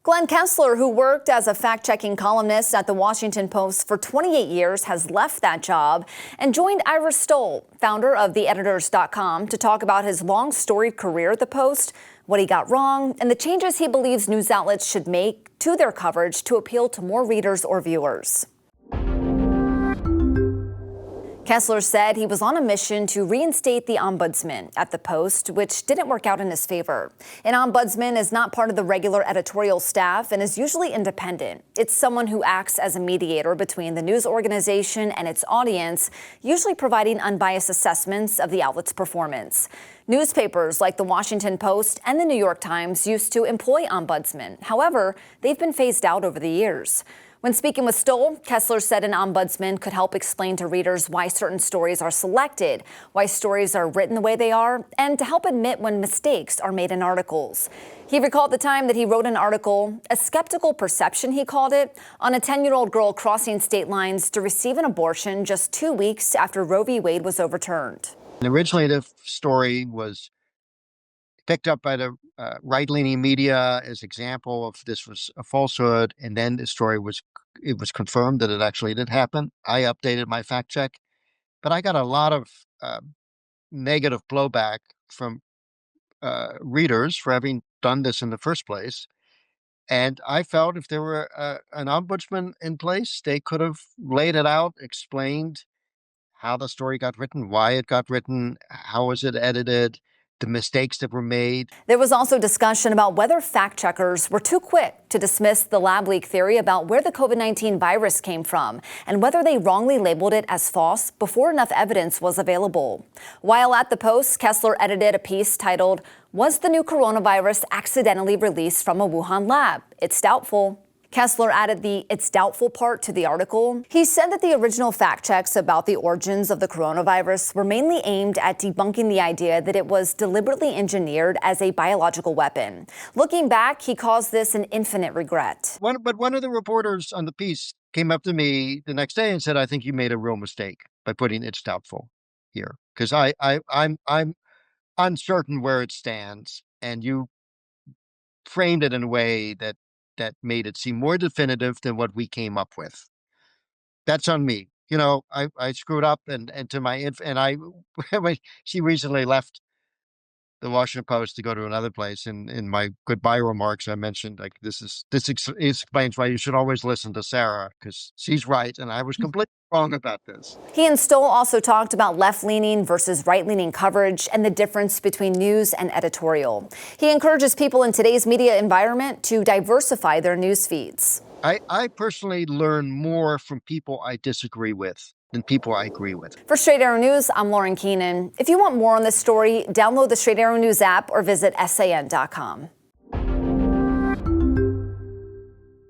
Glenn Kessler, who worked as a fact-checking columnist at the Washington Post for 28 years, has left that job and joined Ira Stoll, founder of theeditors.com, to talk about his long storied career at the Post, what he got wrong, and the changes he believes news outlets should make to their coverage to appeal to more readers or viewers. Kessler said he was on a mission to reinstate the ombudsman at the Post, which didn't work out in his favor. An ombudsman is not part of the regular editorial staff and is usually independent. It's someone who acts as a mediator between the news organization and its audience, usually providing unbiased assessments of the outlet's performance. Newspapers like the Washington Post and the New York Times used to employ ombudsmen. However, they've been phased out over the years. When speaking with Stoll, Kessler said an ombudsman could help explain to readers why certain stories are selected, why stories are written the way they are, and to help admit when mistakes are made in articles. He recalled the time that he wrote an article, a skeptical perception he called it, on a 10-year-old girl crossing state lines to receive an abortion just 2 weeks after Roe v. Wade was overturned. Originally, the story was picked up by the right-leaning media as example of this was a falsehood, and then the story was confirmed that it actually did happen. I updated my fact check, but I got a lot of negative blowback from readers for having done this in the first place. And I felt if there were an ombudsman in place, they could have laid it out, explained how the story got written, why it got written, how was it edited, the mistakes that were made. There was also discussion about whether fact checkers were too quick to dismiss the lab leak theory about where the COVID-19 virus came from and whether they wrongly labeled it as false before enough evidence was available. While at the Post, Kessler edited a piece titled, "Was the new coronavirus accidentally released from a Wuhan lab? It's doubtful." Kessler added the "it's doubtful" part to the article. He said that the original fact checks about the origins of the coronavirus were mainly aimed at debunking the idea that it was deliberately engineered as a biological weapon. Looking back, he calls this an infinite regret. But one of the reporters on the piece came up to me the next day and said, "I think you made a real mistake by putting 'it's doubtful' here, because I'm uncertain where it stands, and you framed it in a way that made it seem more definitive than what we came up with. That's on me. You know, I screwed up, and to my and I when she recently left the Washington Post to go to another place. In my goodbye remarks, I mentioned like this explains why you should always listen to Sarah, because she's right and I was completely wrong about this. He and Stoll also talked about left-leaning versus right-leaning coverage and the difference between news and editorial. He encourages people in today's media environment to diversify their news feeds. I personally learn more from people I disagree with than people I agree with. For Straight Arrow News, I'm Lauren Keenan. If you want more on this story, download the Straight Arrow News app or visit SAN.com.